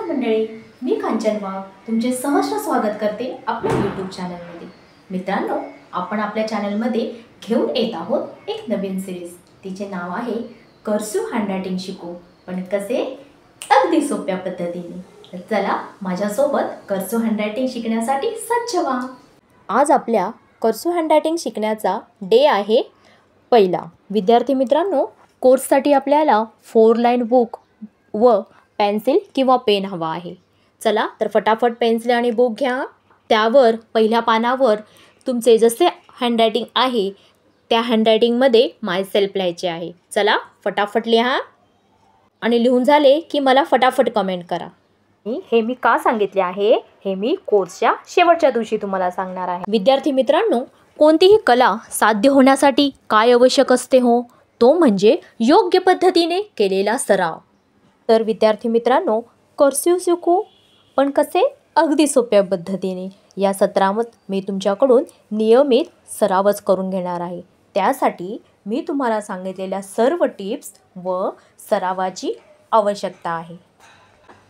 मंडळी, मी कांचन वाघ तुमचे सहर्ष स्वागत करते आपल्या यूट्यूब चॅनलमध्ये। मित्रांनो, आपण आपल्या चॅनलमध्ये घेऊन येत आहोत एक नवीन सिरीज। तिचे नाव आहे कर्सिव हँडरायटिंग शिकू, पण कसे? अगदी सोप्या पद्धतीने। तर चला माझ्यासोबत कर्सिव हँडरायटिंग शिकण्यासाठी सज्ज व्हा। आज आपल्या कर्सिव हँडरायटिंग शिकण्याचा डे आहे पहिला। विद्यार्थी मित्रांनो, कोर्ससाठी आपल्याला 4 लाईन बुक व पेन्सिल किंवा पेन हवा आहे। चला तर फटाफट पेन्सिल आणि बुक घ्या। त्यावर पहिल्या पानावर तुमचे जसे हँडरायटिंग आहे त्या हँडरायटिंगमध्ये माय सेल्फ लिहायचे आहे। चला फटाफट लिहा आणि लिहून झाले की मला फटाफट कमेंट करा। हे मी का सांगितले आहे हे मी कोर्सच्या शेवटच्या दिवशी तुम्हाला सांगणार आहे। विद्यार्थी मित्रांनो, कोणतीही कला साध्य होण्यासाठी काय आवश्यक असते हो? तो म्हणजे योग्य पद्धतीने केलेला सराव। तर विद्यार्थी मित्रांनो, कर्सिव शिकू पण कसे? अगदी सोप्या पद्धतीने। या सत्रामध्ये मी तुमच्याकडून नियमित सरावच करून घेणार आहे। त्यासाठी मी तुम्हाला सांगितलेल्या सर्व टिप्स व सरावाची आवश्यकता आहे।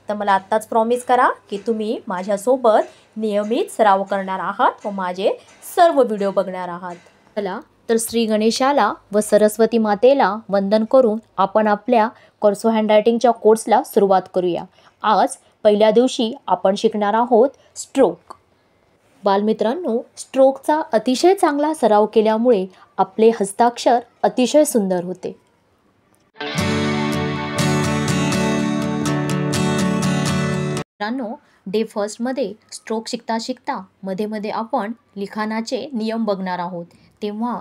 तर मला आत्ताच प्रॉमिस करा की तुम्ही माझ्यासोबत नियमित सराव करणार आहात व माझे सर्व व्हिडिओ बघणार आहात। चला तर श्री गणेशाला व सरस्वती मातेला वंदन करून आपण आपल्या कर्सिव हँडरायटिंगच्या कोर्सला सुरुवात करूया। आज पहिल्या दिवशी आपण शिकणार आहोत स्ट्रोक। बालमित्रांनो, स्ट्रोकचा अतिशय चांगला सराव केल्यामुळे आपले हस्ताक्षर अतिशय सुंदर होते। मित्रांनो, डे फर्स्टमध्ये स्ट्रोक शिकता शिकता मध्ये मध्ये आपण लिखाणाचे नियम बघणार आहोत। तेव्हा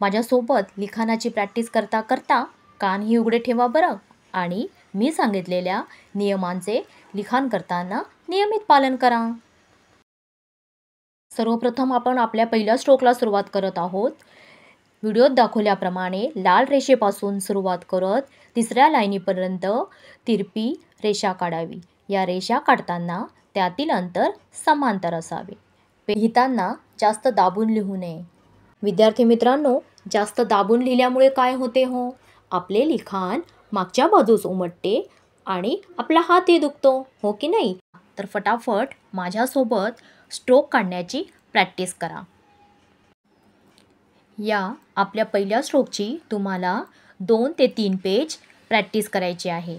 माझ्यासोबत लिखाणाची प्रॅक्टिस करता करता कानही उघडे ठेवा बरं, आणि मी सांगितलेल्या नियमांचे लिखाण करताना नियमित पालन करा। सर्वप्रथम आपण आपल्या पहिल्या स्ट्रोकला सुरुवात करत आहोत। व्हिडिओत दाखवल्याप्रमाणे लाल रेषेपासून सुरुवात करत तिसऱ्या लाईनीपर्यंत तिरपी रेषा काढावी। या रेषा काढताना त्यातील अंतर समांतर असावे। लिहिताना जास्त दाबून लिहू नये। विद्यार्थी मित्रांनो, जास्त दाबून लिहिल्यामुळे काय होते हो? आपले लिखाण मागच्या बाजूस उमटते आणि आपला हातही दुखतो, हो की नाही? तर फटाफट माझ्यासोबत स्ट्रोक काढण्याची प्रॅक्टिस करा। या आपल्या पहिल्या स्ट्रोकची तुम्हाला 2 ते 3 पेज प्रॅक्टिस करायची आहे।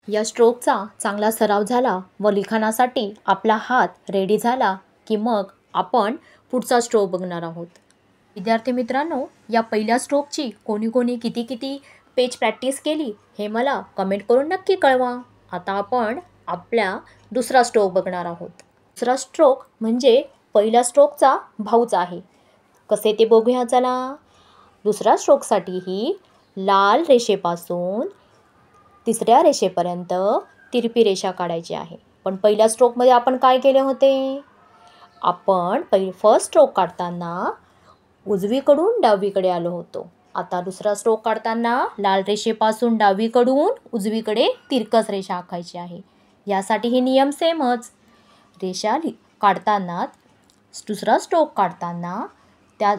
या स्ट्रोकचा चांगला सराव झाला व लिखाणासाठी आपला हात रेडी झाला की मग आपण पुढचा स्ट्रोक बघणार आहोत। विद्यार्थी मित्रांनो, या पहिल्या स्ट्रोकची कोणी किती पेज प्रॅक्टिस केली हे मला कमेंट करून नक्की कळवा। आता आपण आपल्या दुसरा स्ट्रोक बघणार आहोत। दुसरा स्ट्रोक म्हणजे पहिल्या स्ट्रोकचा भाऊच आहे। कसे ते बघूया चला। दुसऱ्या स्ट्रोकसाठीही लाल रेषेपासून तिसऱ्या रेषेपर्यंत तिरपी रेषा काढायची आहे। पण पहिल्या स्ट्रोकमध्ये आपण काय केले होते? आपण फर्स्ट स्ट्रोक काढताना उजवीकडून डावीकडे आलो होतो। आता दुसरा स्ट्रोक काढताना लाल रेषेपासून डावीकडून उजवीकडे तिरकस रेषा आखायची आहे। यासाठी हे नियम सेमच। रेषा काढताना दुसरा स्ट्रोक काढताना त्या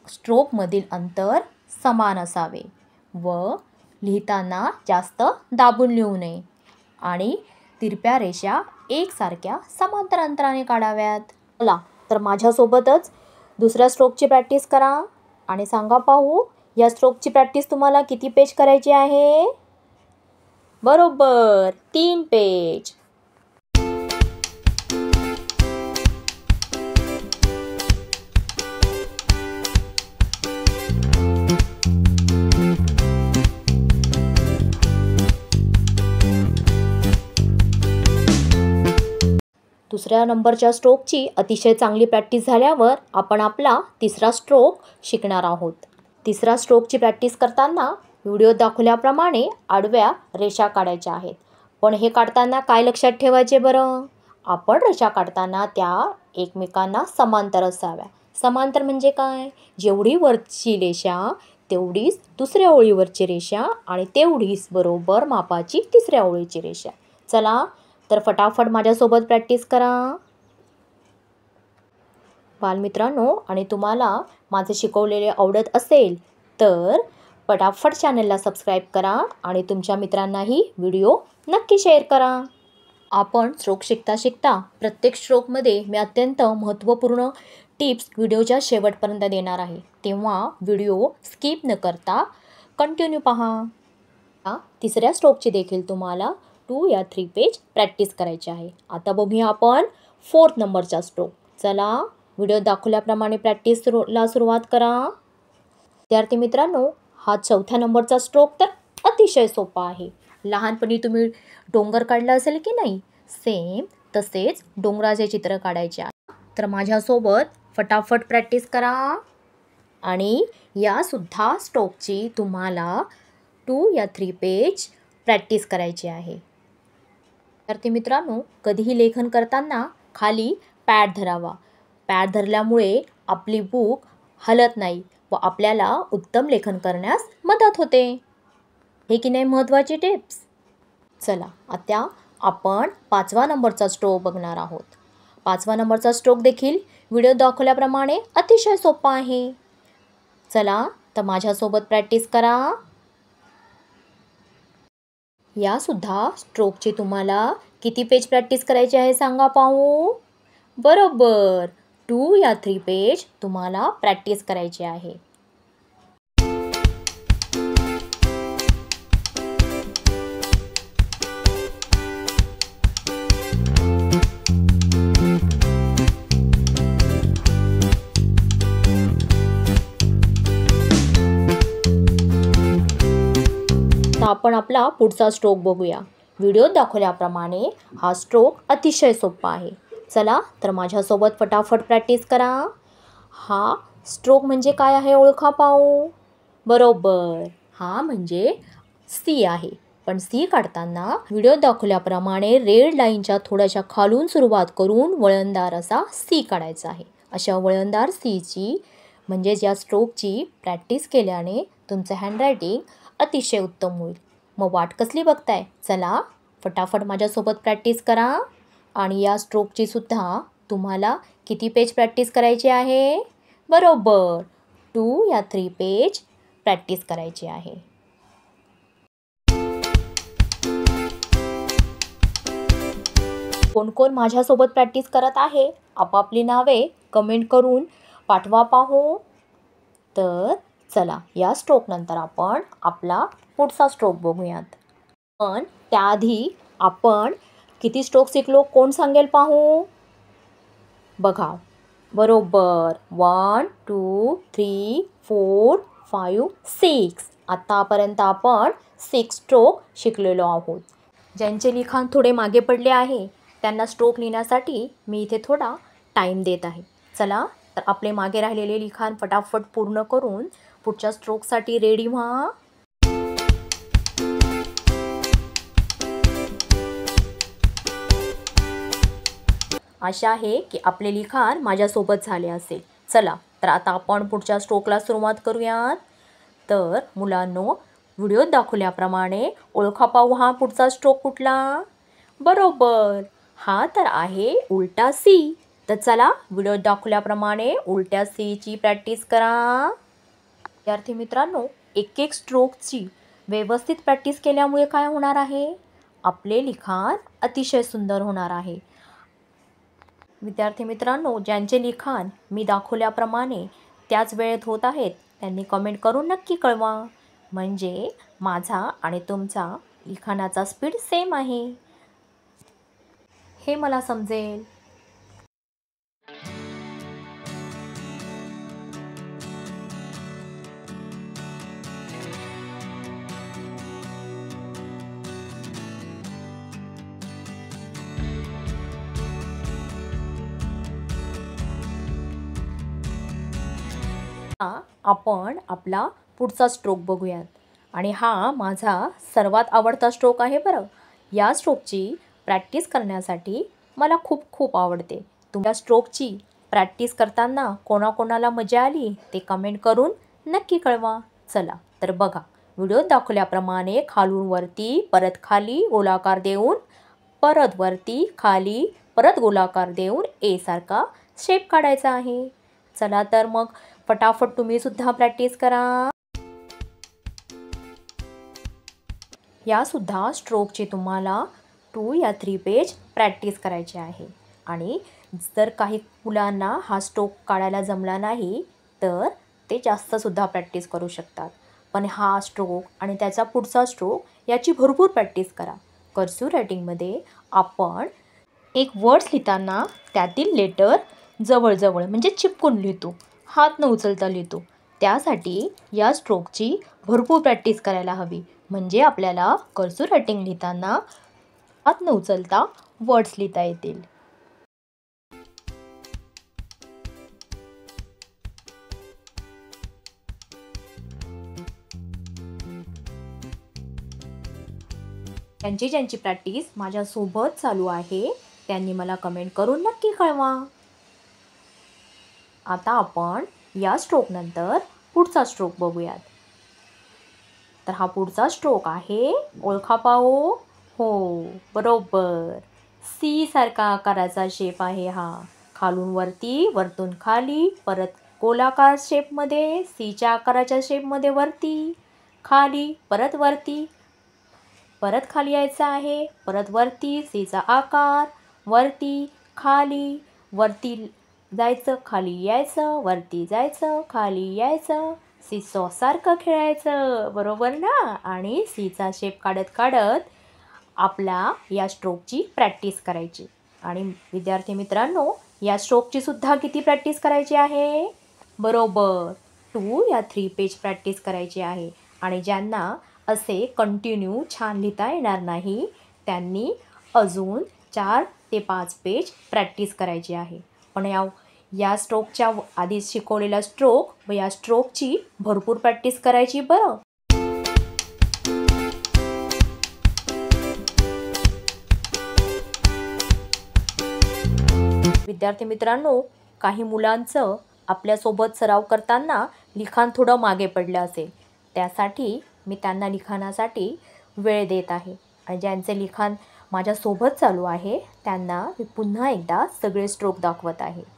स्ट्रोकमधील अंतर समान असावे व लिहिताना जास्त दाबून लिहू नये आणि तिरप्या रेषा एकसारख्या समांतर अंतराने काढाव्यात। चला तर माझ्यासोबतच दुसऱ्या स्ट्रोकची प्रॅक्टिस करा आणि सांगा पाहू या स्ट्रोकची प्रॅक्टिस तुम्हाला किती पेज करायची आहे? बरोबर 3 पेज। दुसऱ्या नंबरच्या स्ट्रोकची अतिशय चांगली प्रॅक्टिस झाल्यावर आपण आपला तिसरा स्ट्रोक शिकणार आहोत। तिसरा स्ट्रोकची प्रॅक्टिस करताना व्हिडिओ दाखवल्याप्रमाणे आडव्या रेषा काढायच्या आहेत। पण हे काढताना काय लक्षात ठेवायचे बरं? आपण रेषा काढताना त्या एकमेकांना समांतर असाव्या। समांतर म्हणजे काय? जेवढी वरची रेषा तेवढीच दुसऱ्या ओळीवरची रेषा आणि तेवढीच बरोबर मापाची तिसऱ्या ओळीची रेषा। चला तर फटाफट माझ्यासोबत प्रॅक्टिस करा बालमित्रांनो. आणि तुम्हाला माझे शिकवलेले आवडत असेल तर फटाफट चॅनलला सबस्क्राईब करा आणि तुमच्या मित्रांनाही व्हिडिओ नक्की शेअर करा. आपण स्ट्रोक शिकता शिकता प्रत्येक स्ट्रोकमध्ये मी अत्यंत महत्त्वपूर्ण टिप्स व्हिडिओच्या शेवटपर्यंत देणार आहे, तेव्हा व्हिडिओ स्किप न करता कंटिन्यू पहा. तिसऱ्या स्ट्रोकची देखील तुम्हाला 2 या 3 पेज प्रॅक्टिस करायची आहे. आता बघूया आपण 4 नंबरचा स्ट्रोक. चला व्हिडिओ दाखवल्याप्रमाणे प्रॅक्टिसला सुरुवात करा. विद्यार्थी मित्रांनो, हा 4थ्या नंबरचा स्ट्रोक तर अतिशय सोपा आहे. लहानपणी तुम्ही डोंगर काढला असेल की नाही, सेम तसेच डोंगराचे चित्र काढायचे आहे. तर माझ्यासोबत फटाफट प्रॅक्टिस करा. आणि यासुद्धा स्ट्रोकची तुम्हाला 2 या 3 पेज प्रॅक्टिस करायची आहे. विद्यार्थी मित्रांनो, कधीही लेखन करताना खाली पॅड धरावा. पॅड धरल्यामुळे आपली बुक हलत नाही व आपल्याला उत्तम लेखन करण्यास मदत होते. हे की नाही महत्त्वाची टिप्स. चला आता आपण 5व्या नंबरचा स्ट्रोक बघणार आहोत. 5व्या नंबरचा स्ट्रोक देखील व्हिडिओ दाखवल्याप्रमाणे अतिशय सोपा आहे. चला तर माझ्यासोबत प्रॅक्टिस करा. यासुद्धा स्ट्रोकची तुम्हाला किती पेज प्रॅक्टिस करायची आहे सांगा पाहू. बरोबर 2 या 3 पेज तुम्हाला प्रॅक्टिस करायची आहे. आपण आपला पुढचा स्ट्रोक बघूया. व्हिडिओत दाखवल्याप्रमाणे हा स्ट्रोक अतिशय सोपा आहे. चला तर माझ्यासोबत फटाफट प्रॅक्टिस करा. हा स्ट्रोक म्हणजे काय आहे ओळखा पाहू. बरोबर, हा म्हणजे सी आहे. पण सी काढताना व्हिडिओत दाखवल्याप्रमाणे रेड लाईनच्या थोड्याशा खालून सुरुवात करून वळणदार असा सी काढायचा आहे. अशा वळणदार सीची म्हणजेच या स्ट्रोकची प्रॅक्टिस केल्याने तुमचं हँडरायटिंग अतिशय उत्तम होईल. मग वाट कसली बघताय, चला फटाफट माझ्यासोबत प्रॅक्टिस करा. आणि या स्ट्रोकची सुद्धा तुम्हाला किती पेज प्रॅक्टिस करायची आहे. बरोबर 2 या 3 पेज प्रॅक्टिस करायची आहे. कोण कोण माझ्यासोबत प्रॅक्टिस करत आहे आपापली नावे कमेंट करून पाठवा पाहू. तर चला या स्ट्रोक नंतर आपण आपला पुढचा स्ट्रोक बघूयात. पण त्याआधी आपण किती स्ट्रोक शिकलो कोण सांगेल पाहू. बघा बरोबर 1 2 3 4 5 6. आतापर्यंत आपण 6 स्ट्रोक शिकलेलो आहोत. ज्यांचे लिखाण थोडे मागे पडले आहे त्यांना स्ट्रोक लिहिण्यासाठी मी इथे थोडा टाईम देत आहे. चला तर आपले मागे राहिलेले लिखाण फटाफट पूर्ण करून पुढच्या स्ट्रोकसाठी रेडी व्हा. आशा आहे की आपले लिखाण माझ्यासोबत झाले असेल. चला तर आता आपण पुढच्या स्ट्रोकला सुरुवात करूयात. तर मुलांनो, व्हिडिओत दाखवल्याप्रमाणे ओळखा पाहू हा पुढचा स्ट्रोक कुठला. बरोबर, हा तर आहे उलटा सी. तर चला व्हिडिओत दाखवल्याप्रमाणे उलट्या सीची प्रॅक्टिस करा. विद्यार्थी मित्रांनो, एक एक स्ट्रोकची व्यवस्थित प्रॅक्टिस केल्यामुळे काय होणार आहे, आपले लिखाण अतिशय सुंदर होणार आहे. विद्यार्थी मित्रांनो, ज्यांचे लिखाण मी दाखवल्याप्रमाणे त्याच वेळेत होत आहेत त्यांनी कमेंट करून नक्की कळवा. म्हणजे माझा आणि तुमचा लिखाणाचा स्पीड सेम आहे हे मला समजेल. आपण आपला पुढचा स्ट्रोक बघूयात. आणि हा माझा सर्वात आवडता स्ट्रोक आहे बरं. या स्ट्रोकची प्रॅक्टिस करण्यासाठी मला खूप खूप आवडते. तुमच्या स्ट्रोकची प्रॅक्टिस करताना कोणाकोणाला मजा आली ते कमेंट करून नक्की कळवा. चला तर बघा, व्हिडिओत दाखवल्याप्रमाणे खालून वरती परत खाली गोलाकार देऊन परत वरती खाली परत गोलाकार देऊन ए सारखा शेप काढायचा आहे. चला तर मग फटाफट तुम्ही सुद्धा प्रॅक्टिस करा. या सुद्धा स्ट्रोकचे तुम्हाला 2 या 3 पेज प्रॅक्टिस करायचे आहे. आणि जर काही मुलांना हा स्ट्रोक काढायला जमला नाही तर ते जास्त सुद्धा प्रॅक्टिस करू शकतात. पण हा स्ट्रोक आणि त्याचा पुढचा स्ट्रोक याची भरपूर प्रॅक्टिस करा. कर्सिव्ह रायटिंगमध्ये आपण एक वर्ड्स लिहिताना त्यातील लेटर जवळजवळ म्हणजे चिपकून लिहितो, हात न उचलता लिहितो. त्यासाठी या स्ट्रोकची भरपूर प्रॅक्टिस करायला हवी. म्हणजे आपल्याला कर्सिव्ह रायटिंग लिहिताना हात न उचलता वर्ड्स लिहिता येतील. ज्यांची प्रॅक्टिस माझ्यासोबत चालू आहे त्यांनी मला कमेंट करून नक्की कळवा. आता आपण या स्ट्रोक नंतर पुढचा स्ट्रोक बघूयात. तर हा पुढचा स्ट्रोक आहे, ओळखा पाहू. हो बरोबर, सी सारखा आकाराचा शेप आहे हा. खालून वरती, वरतून खाली, परत गोलाकार शेपमध्ये, सीच्या आकाराच्या शेपमध्ये वरती खाली, परत वरती, परत खाली यायचं आहे, परत वरती सीचा आकार, वरती खाली, वरती जायचं, खाली यायचं, वरती जायचं, खाली यायचं, सीसॉ सारखं खेळायचं. बरोबर ना. आणि सीचा शेप काढत काढत आपला या स्ट्रोकची प्रॅक्टिस करायची. आणि विद्यार्थी मित्रांनो, या स्ट्रोकची सुद्धा किती प्रॅक्टिस करायची आहे? बरोबर 2 या 3 पेज प्रॅक्टिस करायची आहे. आणि ज्यांना असे कंटिन्यू छान लिहिता येणार नाही त्यांनी अजून 4 ते 5 पेज प्रॅक्टिस करायची आहे. पण या स्ट्रोकच्या आधीच शिकवलेला स्ट्रोक व या स्ट्रोकची भरपूर प्रॅक्टिस करायची बरं. विद्यार्थी मित्रांनो, काही मुलांचं आपल्यासोबत सराव करताना लिखाण थोडं मागे पडलं असेल. त्यासाठी मी त्यांना लिखाणासाठी वेळ देत आहे. आणि ज्यांचे लिखाण माझ्यासोबत चालू आहे त्यांना मी पुन्हा एकदा सगळे स्ट्रोक दाखवत आहे.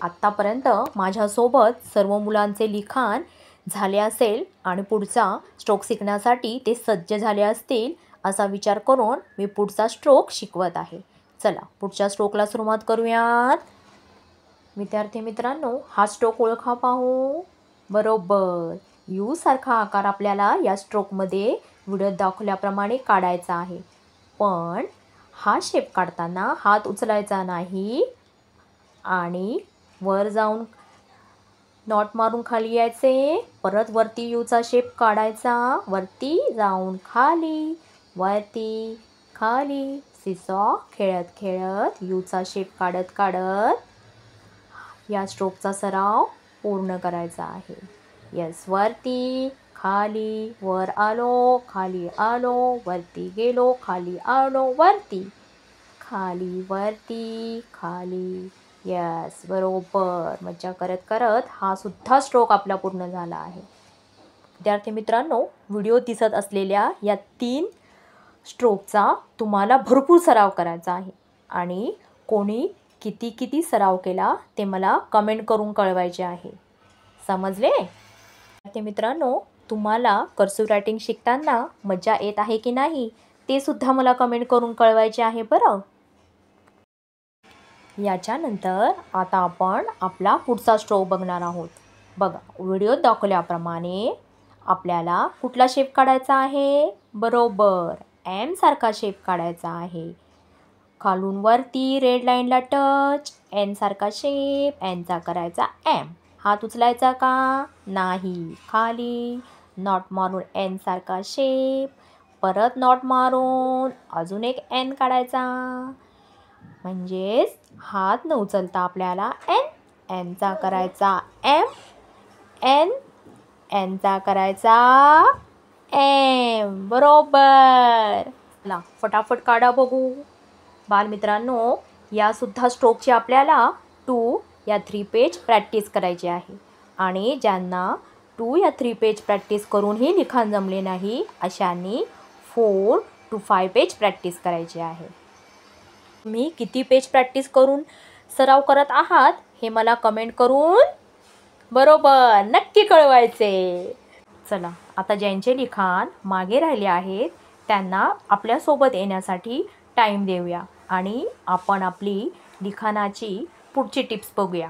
आत्तापर्यंत माझ्यासोबत सर्व मुलांचे लिखाण झाले असेल आणि पुढचा स्ट्रोक शिकण्यासाठी ते सज्ज झाले असतील असा विचार करून मी पुढचा स्ट्रोक शिकवत आहे. चला पुढच्या स्ट्रोकला सुरुवात करूयात. विद्यार्थी मित्रांनो, हा स्ट्रोक ओळखा पाहू. बरोबर, यू सारखा आकार आपल्याला या स्ट्रोकमध्ये व्हिडिओत दाखवल्याप्रमाणे काढायचा आहे. पण हा शेप काढताना हात उचलायचा नाही आणि वर जाऊन नॉट मारून खाली यायचे, परत वरती यूचा शेप काढायचा, वरती जाऊन खाली, वरती खाली, सीसॉ खेळत खेळत यूचा शेप काढत काढत या स्ट्रोकचा सराव पूर्ण करायचा आहे. यस, वरती खाली, वर आलो, खाली आलो, वरती गेलो, खाली आलो, वरती खाली, वरती खाली. यस, बरोबर. मज्जा करत करत हा सुद्धा स्ट्रोक आपला पूर्ण झाला आहे. विद्यार्थी मित्रांनो, व्हिडिओ दिसत असलेल्या या 3 स्ट्रोकचा तुम्हाला भरपूर सराव करायचा आहे. आणि कोणी किती किती सराव केला ते मला कमेंट करून कळवायचे आहे. समजले? विद्यार्थी मित्रांनो, तुम्हाला कर्सिव्ह रायटिंग शिकताना मजा येत आहे की नाही ते सुद्धा मला कमेंट करून कळवायचे आहे बरं. याच्यानंतर आता आपण आपला पुढचा स्ट्रोक बघणार आहोत. बघा, व्हिडिओत दाखवल्याप्रमाणे आपल्याला कुठला शेप काढायचा आहे? बरोबर, एम सारखा शेप काढायचा आहे. खालून वरती रेड लाईनला टच, एन सारखा शेप, एनचा करायचा एम. हात उचलायचा का? नाही. खाली नॉट मारून एन सारखा शेप, परत नॉट मारून अजून एक एन काढायचा. म्हणजेच हात न उचलता आपल्याला एन, एनचा करायचा एम, एन, एनचा करायचा एम. बरोबर. चला फटाफट काढा बघू. बालमित्रांनो, यासुद्धा स्ट्रोकची आपल्याला 2 या 3 पेज प्रॅक्टिस करायची आहे. आणि ज्यांना 2 या 3 पेज प्रॅक्टिस करूनही लिखाण जमले नाही अशांनी 4 to 5 पेज प्रॅक्टिस करायची आहे. तुम्ही किती पेज प्रॅक्टिस करून सराव करत आहात हे मला कमेंट करून बरोबर नक्की कळवायचे. चला आता ज्यांचे लिखाण मागे राहिले आहेत त्यांना आपल्यासोबत येण्यासाठी टाईम देऊया आणि आपण आपली लिखाणाची पुढची टिप्स बघूया.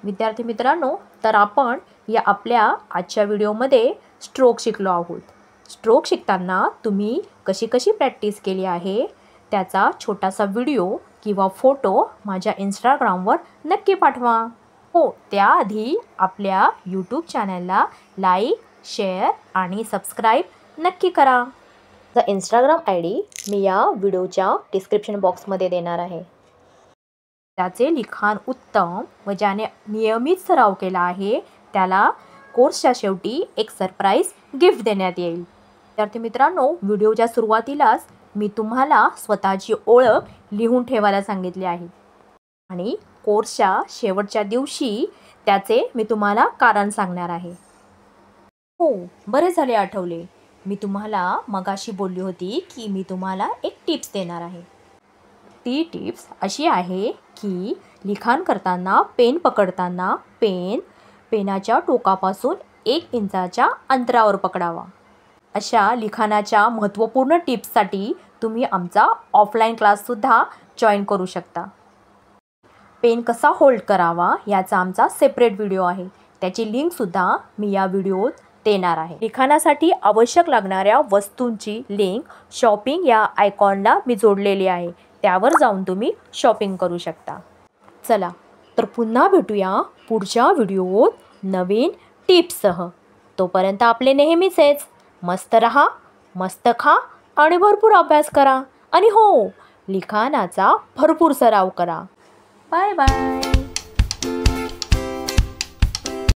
विद्यार्थी मित्रांनो, तर आपण या आपल्या आजच्या व्हिडिओमध्ये स्ट्रोक शिकलो आहोत. स्ट्रोक शिकताना तुम्ही कशी कशी प्रॅक्टिस केली आहे त्याचा छोटासा व्हिडिओ किंवा फोटो माझ्या इंस्टाग्रामवर नक्की पाठवा. हो, त्याआधी आपल्या यूट्यूब चॅनलला लाईक, शेअर आणि सबस्क्राईब नक्की करा. इंस्टाग्राम ID मी या व्हिडिओच्या डिस्क्रिप्शन बॉक्समध्ये देणार आहे. त्याचे लिखाण उत्तम व ज्याने नियमित सराव केला आहे त्याला कोर्सच्या शेवटी एक सरप्राईज गिफ्ट देण्यात येईल. विद्यार्थी मित्रांनो, व्हिडिओच्या सुरुवातीलाच मी तुम्हाला स्वतःची ओळख लिहून ठेवायला सांगितली आहे आणि कोर्सच्या शेवटच्या दिवशी त्याचे मी तुम्हाला कारण सांगणार आहे. हो, बरे झाले आठवले. मी तुम्हाला मगाशी बोलली होती की मी तुम्हाला एक टिप्स देणार आहे. ती टिप्स अशी आहे की लिखाण करताना पेन पकडताना पेनाच्या टोकापासून 1 इंचाच्या अंतरावर पकडावा. अशा लिखाणाच्या महत्त्वपूर्ण टिप्ससाठी तुम्ही आमचा ऑफलाईन क्लाससुद्धा जॉईन करू शकता. पेन कसा होल्ड करावा याचा आमचा सेपरेट व्हिडिओ आहे. त्याची लिंकसुद्धा मी या व्हिडिओत देणार आहे. लिखाणासाठी आवश्यक लागणाऱ्या वस्तूंची लिंक शॉपिंग या आयकॉनला मी जोडलेली आहे. त्यावर जाऊन तुम्ही शॉपिंग करू शकता. चला तर पुन्हा भेटूया पुढच्या व्हिडिओत नवीन टिप्ससह. तोपर्यंत आपले नेहमीचेच मस्त रहा, मस्त खा आणि भरपूर अभ्यास करा. आणि हो, लिखाणाचा भरपूर सराव करा. Bye bye.